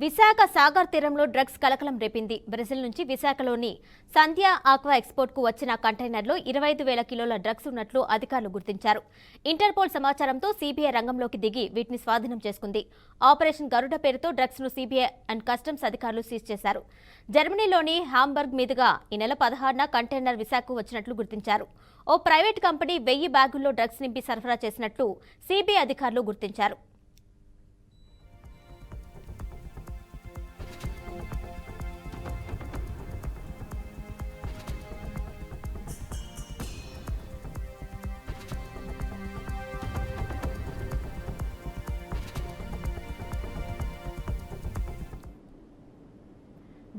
విశాఖ సాగర్ తీరంలో డ్రగ్స్ కలకలం రేపింది. బ్రెజిల్ నుంచి విశాఖలోని సంధ్యా ఆక్వా ఎక్స్పోర్ట్ కు వచ్చిన కంటైనర్లో 25,000 కిలోల డ్రగ్స్ ఉన్నట్లు అధికారులు గుర్తించారు. ఇంటర్పోల్ సమాచారంతో సీబీఐ రంగంలోకి దిగి వీటిని స్వాధీనం చేసుకుంది. ఆపరేషన్ గరుడ పేరుతో డ్రగ్స్ ను సీబీఐ అండ్ కస్టమ్స్ అధికారులు సీజ్ చేశారు. జర్మనీలోని హాంబర్గ్ మీదుగా ఈ నెల 16న కంటైనర్ విశాఖకు వచ్చినట్లు గుర్తించారు. ఓ ప్రైవేట్ కంపెనీ 1000 బ్యాగుల్లో డ్రగ్స్ నింపి సరఫరా చేసినట్లు సీబీఐ అధికారులు గుర్తించారు.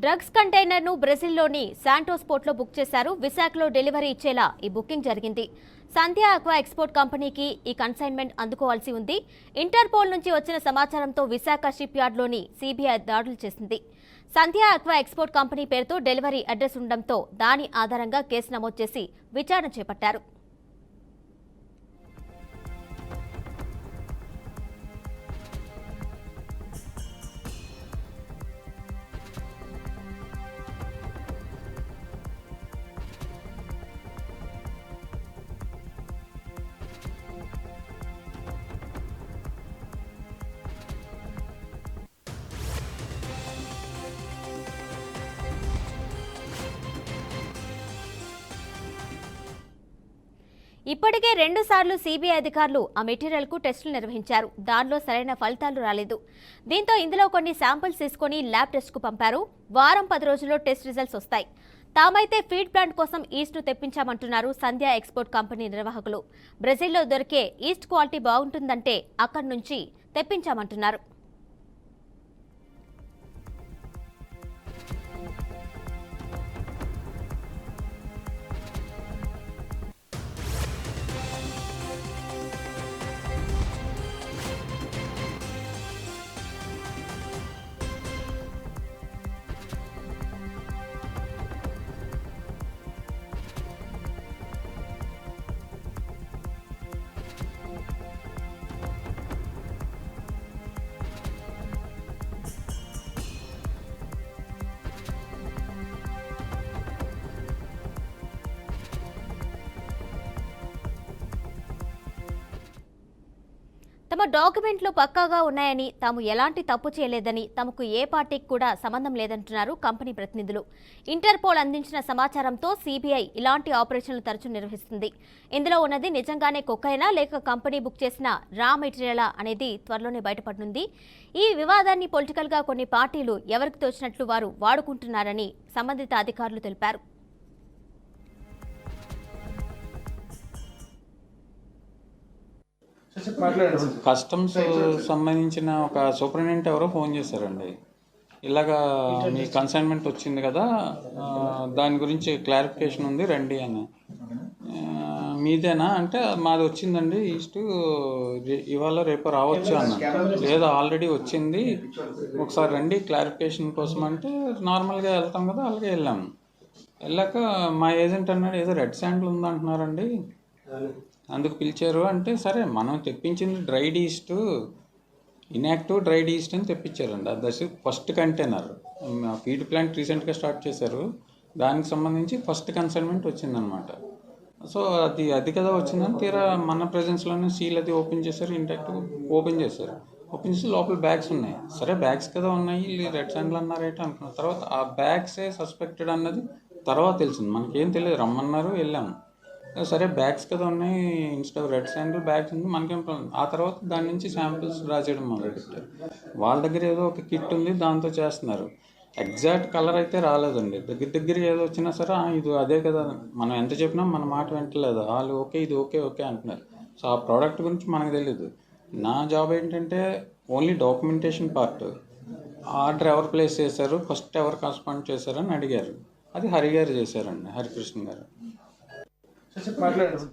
డ్రగ్స్ కంటైనర్ ను బ్రెజిల్లోని శాంటోస్ పోర్ట్లో బుక్ చేశారు. విశాఖలో డెలివరీ ఇచ్చేలా ఈ బుకింగ్ జరిగింది. సంధ్యా ఆక్వా ఎక్స్పోర్ట్ కంపెనీకి ఈ కన్సైన్మెంట్ అందుకోవాల్సి ఉంది. ఇంటర్పోల్ నుంచి వచ్చిన సమాచారంతో విశాఖ షిప్ యార్డ్లోని సీబీఐ దాడులు చేసింది. సంధ్యా ఆక్వా ఎక్స్పోర్ట్ కంపెనీ పేరుతో డెలివరీ అడ్రస్ ఉండడంతో దాని ఆధారంగా కేసు నమోదు చేసి విచారణ చేపట్టారు. ఇప్పటికే 2 సార్లు సీబీఐ అధికారులు ఆ మెటీరియల్ కు టెస్టులు నిర్వహించారు. దానిలో సరైన ఫలితాలు రాలేదు. దీంతో ఇందులో కొన్ని శాంపిల్స్ తీసుకుని ల్యాబ్ టెస్ట్ కు పంపారు. వారం 10 రోజుల్లో టెస్ట్ రిజల్ట్స్ వస్తాయి. తామైతే ఫీడ్ ప్లాంట్ కోసం ఈస్ట్ ను తెప్పించామంటున్నారు సంధ్యా ఎక్స్పోర్ట్ కంపెనీ నిర్వాహకులు. బ్రెజిల్లో దొరికే ఈస్ట్ క్వాలిటీ బాగుంటుందంటే అక్కడి నుంచి తెప్పించామంటున్నారు. తమ డాక్యుమెంట్లు పక్కాగా ఉన్నాయని, తాము ఎలాంటి తప్పు చేయలేదని, తమకు ఏ పార్టీకి కూడా సంబంధం లేదంటున్నారు కంపెనీ ప్రతినిధులు. ఇంటర్పోల్ అందించిన సమాచారంతో సీబీఐ ఇలాంటి ఆపరేషన్లు తరచూ నిర్వహిస్తుంది. ఇందులో ఉన్నది నిజంగానే కొకైనా లేక కంపెనీ బుక్ చేసిన రా మెటీరియలా అనేది త్వరలోనే బయటపడనుంది. ఈ వివాదాన్ని పొలిటికల్ గా కొన్ని పార్టీలు ఎవరికి తోచినట్లు వారు వాడుకుంటున్నారని సంబంధిత అధికారులు తెలిపారు. కస్టమ్స్ సంబంధించిన ఒక సూపరింటెండెంట్ ఎవరో ఫోన్ చేశారండి. ఇలాగా మీ కన్సైన్మెంట్ వచ్చింది కదా, దాని గురించి క్లారిఫికేషన్ ఉంది రండి అని. మీదేనా అంటే మాది వచ్చిందండి ఈస్ట్, ఇవాళ రేపు రావచ్చు అన్న. లేదా ఆల్రెడీ వచ్చింది, ఒకసారి రండి క్లారిఫికేషన్ కోసం అంటే నార్మల్గా వెళ్తాం కదా, అలాగే వెళ్ళాము. వెళ్ళాక మా ఏజెంట్ అన్నాడు ఏదో రెడ్ శాండిల్ ఉందంటున్నారండి, అందుకు పిలిచారు అంటే సరే మనం తెప్పించింది dried east, inactive dried east అని తెప్పించారండి. అది ఫస్ట్ కంటైనర్. ఫీడ్ ప్లాంట్ రీసెంట్గా స్టార్ట్ చేశారు, దానికి సంబంధించి ఫస్ట్ కన్సైన్మెంట్ వచ్చిందనమాట. సో అది కదా వచ్చిందని తీరా మన ప్రెజెన్స్లోనే సీల్ అది ఓపెన్ చేశారు, ఇంటాక్టివ్ ఓపెన్ చేశారు. ఓపెన్ చేసి లోపల బ్యాగ్స్ ఉన్నాయి. సరే బ్యాగ్స్ కదా ఉన్నాయి, రెడ్ శాండిల్ అన్నారేంటి అనుకున్న తర్వాత ఆ బ్యాగ్సే సస్పెక్టెడ్ అన్నది తర్వాత తెలిసింది. మనకేం తెలియదు, రమ్మన్నారు వెళ్ళాము. సరే బ్యాగ్స్ కదా ఉన్నాయి, ఇన్స్టా రెడ్ శాండిల్ బ్యాగ్స్ ఉంది, మనకేం ప్రాబ్లం. ఆ తర్వాత దాని నుంచి శాంపిల్స్ డ్రా చేయడం మొదలుపెట్టారు. వాళ్ళ దగ్గర ఏదో ఒక కిట్ ఉంది, దాంతో చేస్తున్నారు. ఎగ్జాక్ట్ కలర్ అయితే రాలేదండి. దగ్గర ఏదో వచ్చినా సరే ఇది అదే కదా, మనం ఎంత చెప్పినా మన మాట వింటలేదు. వాళ్ళు ఓకే ఇది ఓకే ఓకే అంటున్నారు. సో ఆ ప్రోడక్ట్ గురించి మనకు తెలియదు. నా జాబ్ ఏంటంటే ఓన్లీ డాక్యుమెంటేషన్ పార్ట్. ఆర్డర్ ఎవరు ప్లేస్ చేశారు, ఫస్ట్ ఎవరు కరెస్పాండ్ చేశారని అడిగారు. అది హరి గారు చేశారండి, హరికృష్ణ గారు. మాట్లాడారు.